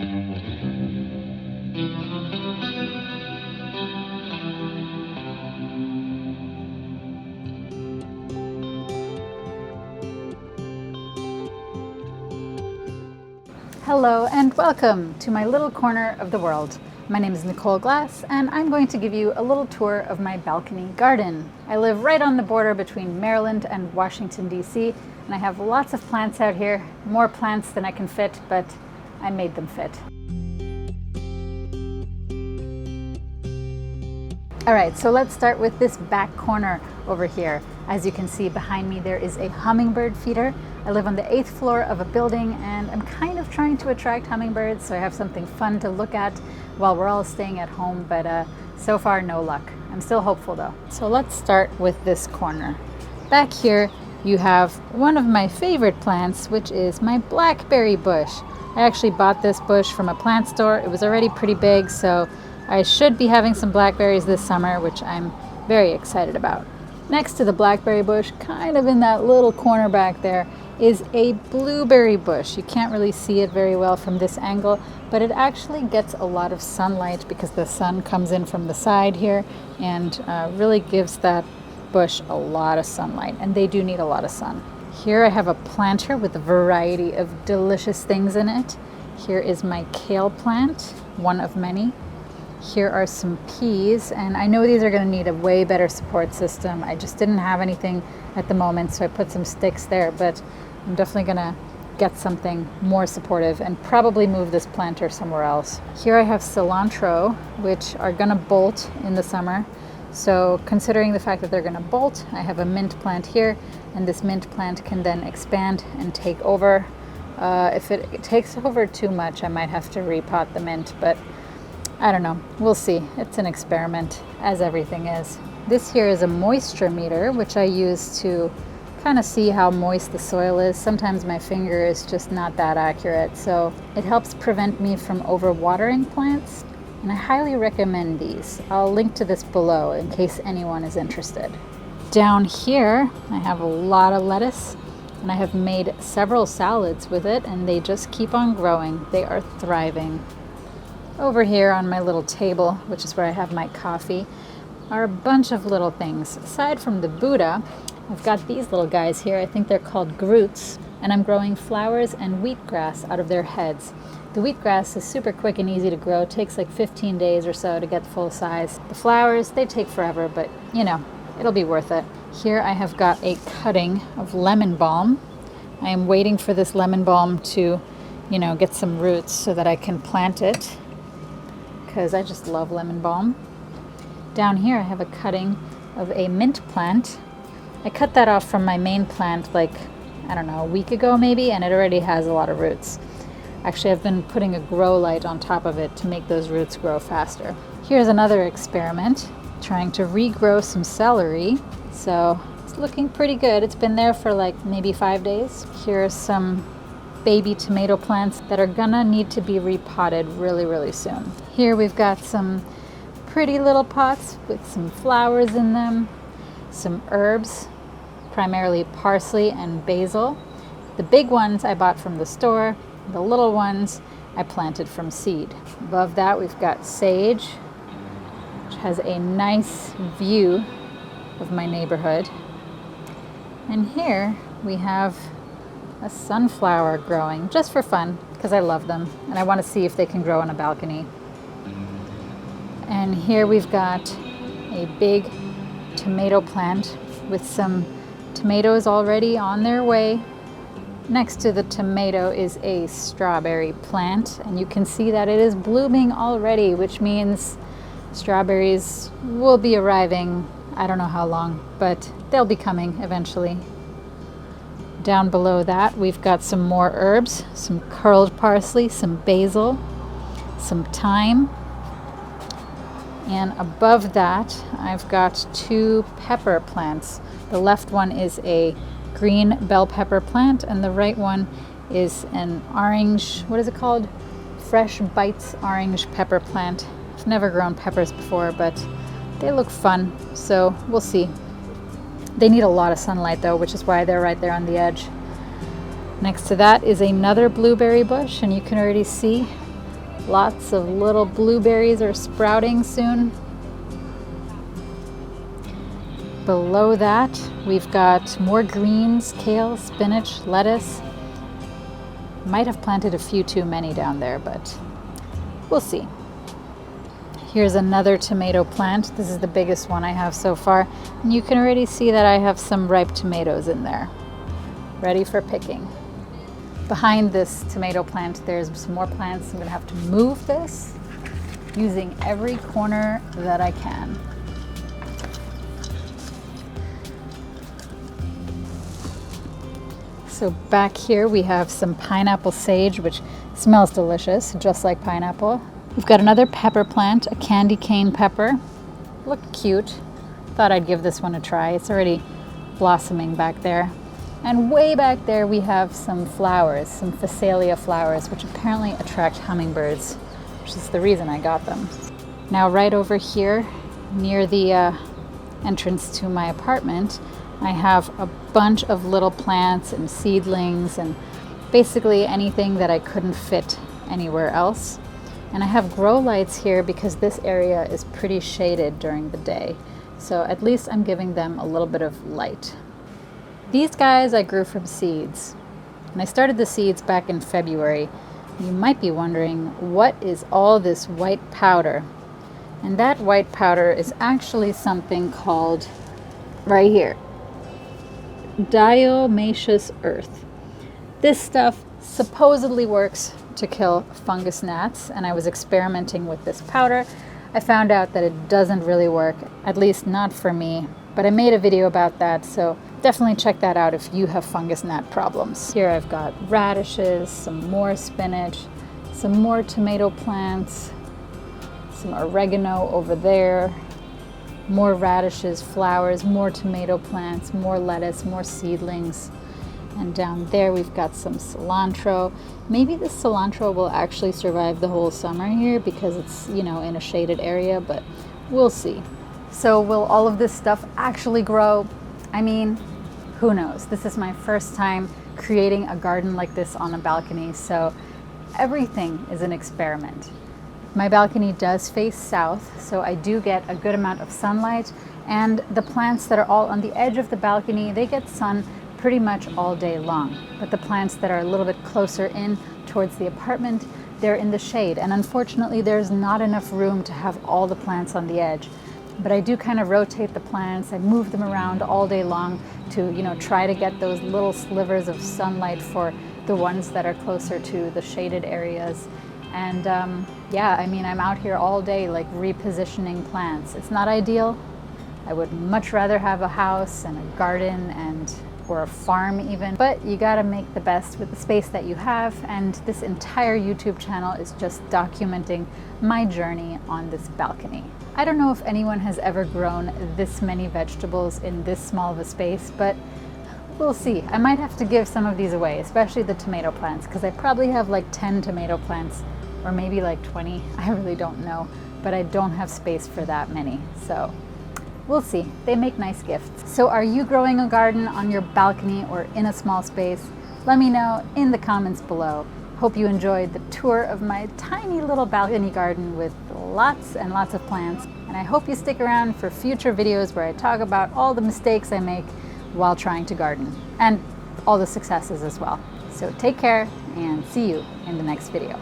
Hello and welcome to my little corner of the world. My name is Nicole Glass and I'm going to give you a little tour of my balcony garden. I live right on the border between Maryland and Washington, D.C. and I have lots of plants out here, more plants than I can fit, but I made them fit. All right, so let's start with this back corner over here. As you can see behind me, there is a hummingbird feeder. I live on the 8th floor of a building and I'm kind of trying to attract hummingbirds so I have something fun to look at while we're all staying at home, but so far no luck. I'm still hopeful though. So let's start with this corner. Back here you have one of my favorite plants, which is my blackberry bush. I actually bought this bush from a plant store. It was already pretty big, so I should be having some blackberries this summer, which I'm very excited about. Next to the blackberry bush, kind of in that little corner back there, is a blueberry bush. You can't really see it very well from this angle, but it actually gets a lot of sunlight because the sun comes in from the side here and really gives that bush a lot of sunlight, and they do need a lot of sun. Here I have a planter with a variety of delicious things in it. Here is my kale plant, one of many. Here are some peas, and I know these are going to need a way better support system. I just didn't have anything at the moment, so I put some sticks there, but I'm definitely going to get something more supportive and probably move this planter somewhere else. Here I have cilantro, which are going to bolt in the summer. So considering the fact that they're going to bolt, I have a mint plant here, and this mint plant can then expand and take over. If it takes over too much, I might have to repot the mint, but I don't know. We'll see. It's an experiment, as everything is. This here is a moisture meter, which I use to kind of see how moist the soil is. Sometimes my finger is just not that accurate, so it helps prevent me from overwatering plants, and I highly recommend these. I'll link to this below in case anyone is interested. Down here, I have a lot of lettuce, and I have made several salads with it, and they just keep on growing. They are thriving. Over here on my little table, which is where I have my coffee, are a bunch of little things. Aside from the Buddha, I've got these little guys here. I think they're called groots, and I'm growing flowers and wheatgrass out of their heads. The wheatgrass is super quick and easy to grow. It takes like 15 days or so to get full size. The flowers, they take forever, but you know, it'll be worth it. Here I have got a cutting of lemon balm. I am waiting for this lemon balm to, get some roots so that I can plant it, because I just love lemon balm. Down here I have a cutting of a mint plant. I cut that off from my main plant like, I don't know, a week ago maybe, and it already has a lot of roots. Actually, I've been putting a grow light on top of it to make those roots grow faster. Here's another experiment, trying to regrow some celery. So it's looking pretty good. It's been there for like maybe 5 days. Here are some baby tomato plants that are gonna need to be repotted really, really soon. Here we've got some pretty little pots with some flowers in them, some herbs, primarily parsley and basil. The big ones I bought from the store, the little ones I planted from seed. Above that we've got sage, which has a nice view of my neighborhood. And here we have a sunflower growing just for fun, because I love them and I want to see if they can grow on a balcony. And here we've got a big tomato plant with some tomatoes already on their way. Next to the tomato is a strawberry plant, and you can see that it is blooming already, which means strawberries will be arriving. I don't know how long, but they'll be coming eventually. Down below that, we've got some more herbs, some curled parsley, some basil, some thyme. And above that, I've got 2 pepper plants. The left one is a green bell pepper plant, and the right one is an orange, what is it called? Fresh Bites orange pepper plant. I've never grown peppers before, but they look fun, so we'll see. They need a lot of sunlight though, which is why they're right there on the edge. Next to that is another blueberry bush, and you can already see Lots of little blueberries are sprouting soon. Below that, we've got more greens, kale, spinach, lettuce. Might have planted a few too many down there, but we'll see. Here's another tomato plant. This is the biggest one I have so far. And you can already see that I have some ripe tomatoes in there, ready for picking. Behind this tomato plant, there's some more plants. I'm gonna have to move this using every corner that I can. So back here we have some pineapple sage, which smells delicious, just like pineapple. We've got another pepper plant, a candy cane pepper. Looked cute. Thought I'd give this one a try. It's already blossoming back there. And way back there we have some flowers, some PHACELIA flowers, which apparently attract hummingbirds, which is the reason I got them. Now right over here, near the entrance to my apartment, I have a bunch of little plants and seedlings and basically anything that I couldn't fit anywhere else. And I have grow lights here because this area is pretty shaded during the day. So at least I'm giving them a little bit of light. These guys I grew from seeds. And I started the seeds back in February. You might be wondering, what is all this white powder? And that white powder is actually something called, right here, diatomaceous earth. This stuff supposedly works to kill fungus gnats, and I was experimenting with this powder. I found out that it doesn't really work, at least not for me, but I made a video about that, so definitely check that out if you have fungus gnat problems. Here I've got radishes, some more spinach, some more tomato plants, some oregano over there, more radishes, flowers, more tomato plants, more lettuce, more seedlings. And down there we've got some cilantro. Maybe this cilantro will actually survive the whole summer here because it's, you know, in a shaded area, but we'll see. So will all of this stuff actually grow? I mean, who knows? This is my first time creating a garden like this on a balcony, so everything is an experiment. My balcony does face south, so I do get a good amount of sunlight, and the plants that are all on the edge of the balcony, they get sun pretty much all day long. But the plants that are a little bit closer in towards the apartment, they're in the shade, and unfortunately there's not enough room to have all the plants on the edge. But I do kind of rotate the plants. I move them around all day long to, you know, try to get those little slivers of sunlight for the ones that are closer to the shaded areas. And yeah, I mean, I'm out here all day like repositioning plants. It's not ideal. I would much rather have a house and a garden or a farm even, but you gotta make the best with the space that you have, and this entire YouTube channel is just documenting my journey on this balcony. I don't know if anyone has ever grown this many vegetables in this small of a space, but we'll see. I might have to give some of these away, especially the tomato plants, because I probably have like 10 tomato plants, or maybe like 20, I really don't know, but I don't have space for that many, so we'll see. They make nice gifts. So are you growing a garden on your balcony or in a small space? Let me know in the comments below. Hope you enjoyed the tour of my tiny little balcony garden with lots and lots of plants. And I hope you stick around for future videos where I talk about all the mistakes I make while trying to garden, and all the successes as well. So take care and see you in the next video.